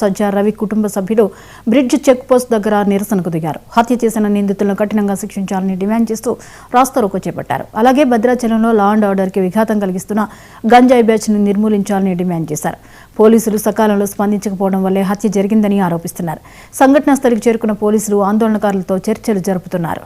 సజ్జార్ రవి కుటుంబ సభ్యులు bridge check post దగ్గర నిరసనకు దిగారు. హత్య చేసిన నిందితులను కఠినంగా శిక్షించాలని డిమాండ్ చేస్తూ రాస్తారోకో చేపట్టారు. అలాగే భద్రాచలంలో లా అండ్ ఆర్డర్ కి విఘాతం కలిగిస్తున్న గంజాయి బ్యాచ్ ని నిర్మూలించాలని డిమాండ్ చేశారు. పోలీసులు సకాలంలో స్పందించకపోవడం వల్లే హత్య జరిగిందని ఆరోపిస్తున్నారు. సంఘటనా స్థలికి చేరుకున్న పోలీసులు ఆందోళనకారులతో చర్చలు జరుపుతున్నారు.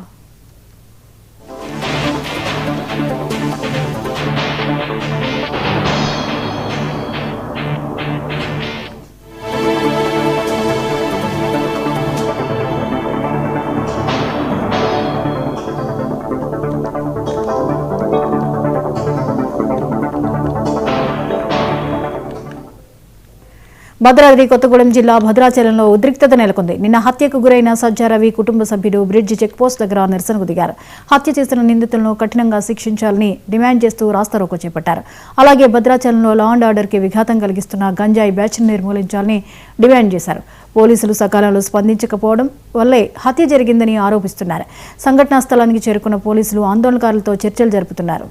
భద్రాద్రి కొత్తగూడెం జిల్లా భద్రాచలంలో ఉద్రిక్తత నెలకొంది. నిన్న హత్యకు గురైన సజ్జార్ రవి కుటుంబ సభ్యులు బ్రిడ్జ్ చెక్ పోస్ట్ దగ్గర నిరసనకు దిగారు. హత్య చేసిన నిందితులను కఠినంగా శిక్షించాలని డిమాండ్ చేస్తూ రాస్తారోకో చేపట్టారు. అలాగే భద్రాచలంలో లా అండ్ ఆర్డర్ కి విఘాతం కలిగిస్తున్న గంజాయి బ్యాచ్ ని నిర్మూలించాలని డిమాండ్ చేశారు. పోలీసులు సకాలంలో స్పందించకపోవడం వల్లే హత్య జరిగిందని ఆరోపిస్తున్నారు. సంఘటనా స్థలానికి చేరుకున్న పోలీసులు ఆందోళనకారులతో చర్చలు జరుపుతున్నారు.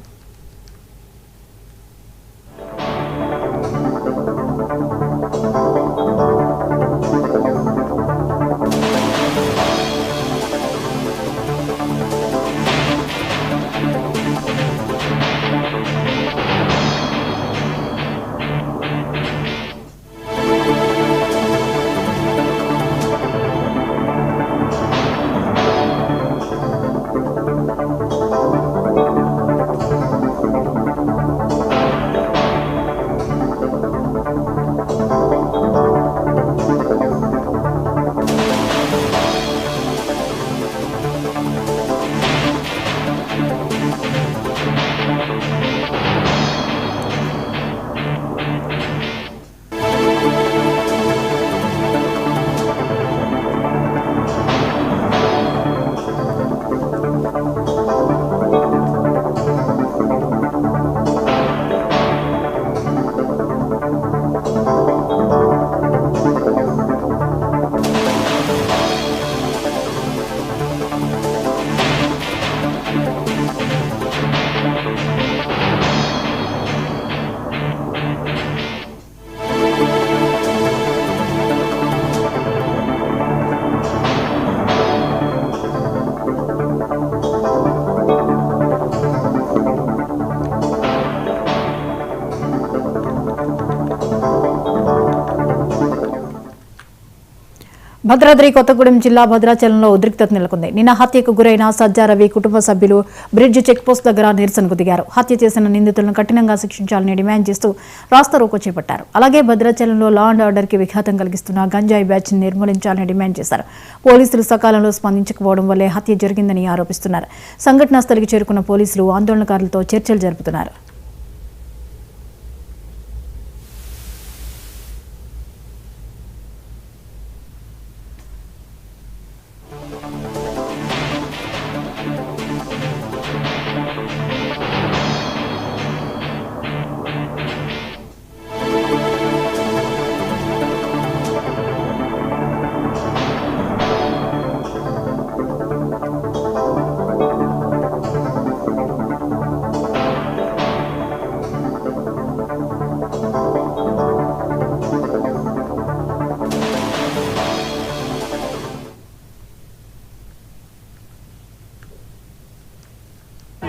భద్రాద్రి కొత్తగూడెం జిల్లా భద్రాచలంలో ఉద్రిక్తత నెలకొంది. నిన్న హత్యకు గురైన సజ్జార్ రవి కుటుంబ సభ్యులు బ్రిడ్జ్ చెక్ పోస్ట్ దగ్గర నిరసనకు దిగారు. హత్య చేసిన నిందితులను కఠినంగా శిక్షించాలని డిమాండ్ చేస్తూ రాస్తారోకో చేపట్టారు. అలాగే భద్రాచలంలో లా అండ్ ఆర్డర్ కి విఘాతం కలిగిస్తున్న గంజాయి బ్యాచ్ ని నిర్మూలించాలని డిమాండ్ చేశారు. పోలీసులు సకాలంలో స్పందించకపోవడం వల్లే హత్య జరిగిందని ఆరోపిస్తున్నారు. సంఘటనా స్థలికి చేరుకున్న పోలీసులు ఆందోళనకారులతో చర్చలు జరుపుతున్నారు.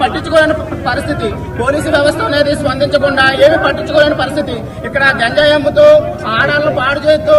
పట్టించుకోలేని పరిస్థితి, పోలీసు వ్యవస్థ అనేది స్పందించకుండా ఏమి పట్టించుకోలేని పరిస్థితి. ఇక్కడ గంజాయి అమ్ముతూ ఆడాలను పాడు చేస్తూ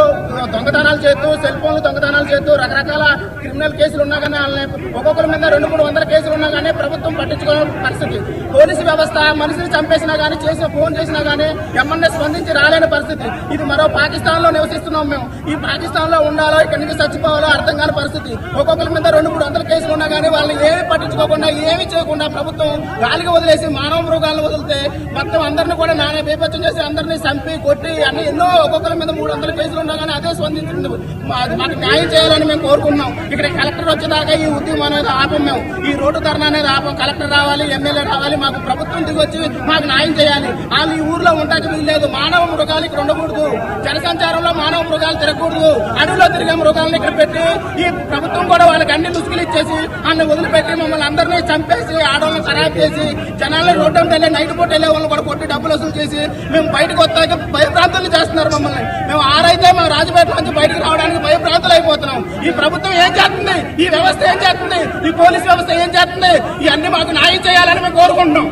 దొంగతనాలు చేస్తూ సెల్ ఫోన్లు దొంగతనాలు చేస్తూ రకరకాల క్రిమినల్ కేసులు ఉన్నా కానీ ఒక్కొక్కరి మీద 200-300 కేసులు ఉన్నా కానీ ప్రభుత్వం పట్టించుకోలేని పరిస్థితి. పోలీసు వ్యవస్థ మనిషిని చంపేసినా కానీ ఫోన్ చేసినా కానీ ఎమ్మెల్యే స్పందించి రాలేని పరిస్థితి. ఇది మరో పాకిస్తాన్ లో నివసిస్తున్నాం మేము. ఈ పాకిస్తాన్ లో ఉండాలో ఇక్కడి నుంచి చచ్చిపోవాలో అర్థం కాని పరిస్థితి. ఒక్కొక్కరి మీద 200-300 కేసులు ఉన్నా కానీ వాళ్ళని ఏమి పట్టించుకోకుండా ఏమి చేయకుండా ప్రభుత్వం గాలికి వదిలేసి మానవ మృగాలను వదిలితే మొత్తం అందరినీ కూడా నానా బేపత్యం చేసి అందరినీ చంపి కొట్టి అన్ని ఎన్నో ఒక్కొక్కరి మీద 300 కేసులు ఉన్నా కానీ అదే స్పందించింది. మాకు న్యాయం చేయాలని మేము కోరుకుంటున్నాం. ఇక్కడ కలెక్టర్ వచ్చేదాకా ఈ ఉద్యమం అనేది ఆపం. మేము ఈ రోడ్డు ధర్నా అనేది ఆపం. కలెక్టర్ రావాలి, ఎమ్మెల్యే రావాలి, మాకు ప్రభుత్వం దిగొచ్చి మాకు న్యాయం చేయాలి. వాళ్ళు ఈ ఊర్లో ఉండడానికి వీల్లేదు. మానవ మృగాలు ఇక్కడ ఉండకూడదు. జనసంచారంలో మానవ మృగాలు తిరగకూడదు. అడవిలో తిరిగే మృగాలను ఇక్కడ పెట్టి ఈ ప్రభుత్వం కూడా వాళ్ళకి అన్ని దుస్తులు ఇచ్చేసి అన్ని వదిలిపెట్టి మమ్మల్ని అందరినీ చంపేసి ఆడవాళ్ళని ఖరాబ్ చేసి జనాలను రోడ్డు వెళ్ళే నైట్ పూట వెళ్ళే వాళ్ళని కూడా కొట్టి డబ్బులు వసూలు చేసి మేము బయటకు వస్తాక భయప్రాంతాలు చేస్తున్నారు మమ్మల్ని. మేము ఆరైతే మేము రాజపేట నుంచి బయటకు రావడానికి భయప్రాంతాలు అయిపోతున్నాం. ఈ ప్రభుత్వం ఏం చేస్తుంది, ఈ వ్యవస్థ ఏం చేస్తుంది, ఈ పోలీస్ వ్యవస్థ ఏం చేస్తుంది, ఇవన్నీ మాకు న్యాయం చేయాలని మేము కోరుకుంటున్నాం.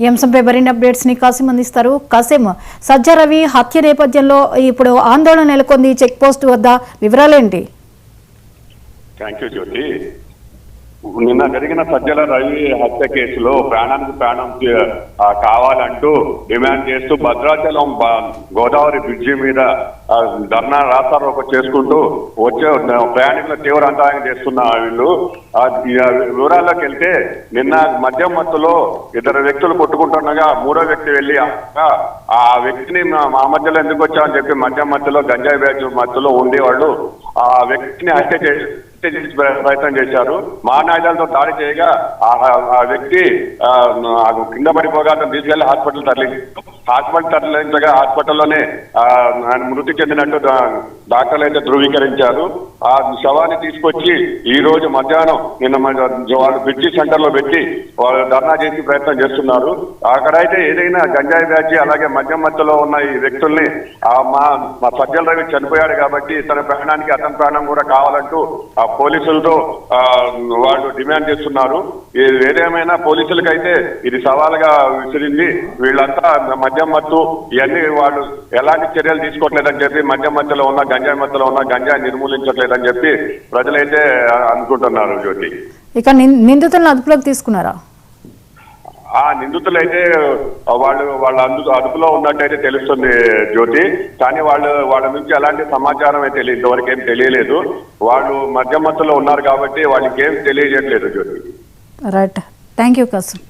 ఈ అంశంపై మరిన్ని అప్డేట్స్ ని కాసిం అందిస్తారు. కాసిం, సజ్జా రవి హత్య నేపథ్యంలో ఇప్పుడు ఆందోళన నెలకొంది చెక్ పోస్ట్ వద్ద, వివరాలేంటి? థ్యాంక్ యూ జ్యోతి. నిన్న జరిగిన సజ్జల రవి హత్య కేసులో ప్రాణానికి ప్రాణం కావాలంటూ డిమాండ్ చేస్తూ భద్రాచలం గోదావరి బ్రిడ్జి మీద ధర్నా రాస్తారోకో చేసుకుంటూ వచ్చే ప్రయాణికుల తీవ్ర అంతరాయం చేస్తున్న వీళ్ళు వివరాల్లోకి వెళ్తే నిన్న మద్యం మత్తులో ఇద్దరు వ్యక్తులు కొట్టుకుంటుండగా మూడో వ్యక్తి వెళ్ళి ఆ వ్యక్తిని మా మధ్యలో ఎందుకు వచ్చామని చెప్పి మద్యం మత్తులో గంజాయి బ్యాచ్ మత్తులో ఉండేవాళ్ళు ఆ వ్యక్తిని హత్య చేసి ప్రయత్నం చేశారు. మానాయుధాలతో దాడి చేయగా ఆ వ్యక్తి కింద పడిపోగా అతను తీసుకెళ్లి హాస్పిటల్ తరలించగా హాస్పిటల్లోనే ఆయన మృతి చెందినట్టు డాక్టర్లు అయితే ధృవీకరించారు. ఆ శవాన్ని తీసుకొచ్చి ఈ రోజు మధ్యాహ్నం నిన్న వాళ్ళు బ్రిడ్జి సెంటర్ లో పెట్టి వాళ్ళు ధర్నా చేసి ప్రయత్నం చేస్తున్నారు. అక్కడైతే ఏదైనా గంజాయి బ్యాచ్ అలాగే మద్యం మధ్యలో ఉన్న ఈ వ్యక్తుల్ని మా సజ్జల రవి చనిపోయాడు కాబట్టి తన ప్రాణానికి అతని ప్రాణం కూడా కావాలంటూ ఆ పోలీసులతో వాళ్ళు డిమాండ్ చేస్తున్నారు. ఏదేమైనా పోలీసులకైతే ఇది సవాలుగా విసిరింది. వీళ్ళంతా మద్యం మత్తు ఇవన్నీ వాళ్ళు ఎలాంటి చర్యలు తీసుకోవట్లేదని చెప్పి మద్యం మధ్యలో ఉన్న గంజాయి మధ్యలో ఉన్న గంజాయి నిర్మూలించట్లేదని చెప్పి ప్రజలైతే అనుకుంటున్నారు. జ్యోతి, ఇక నిందితులను అదుపులోకి తీసుకున్నారా? ఆ నిందితులైతే వాళ్ళ అదుపులో ఉన్నట్టయితే తెలుస్తుంది జ్యోతి. కానీ వాళ్ళ నుంచి ఎలాంటి సమాచారం అయితే ఇంతవరకు ఏం తెలియలేదు. వాళ్ళు మధ్య మత్తులో ఉన్నారు కాబట్టి వాళ్ళకి ఏం తెలియజేయట్లేదు Jyoti. Right, thank you Kasim.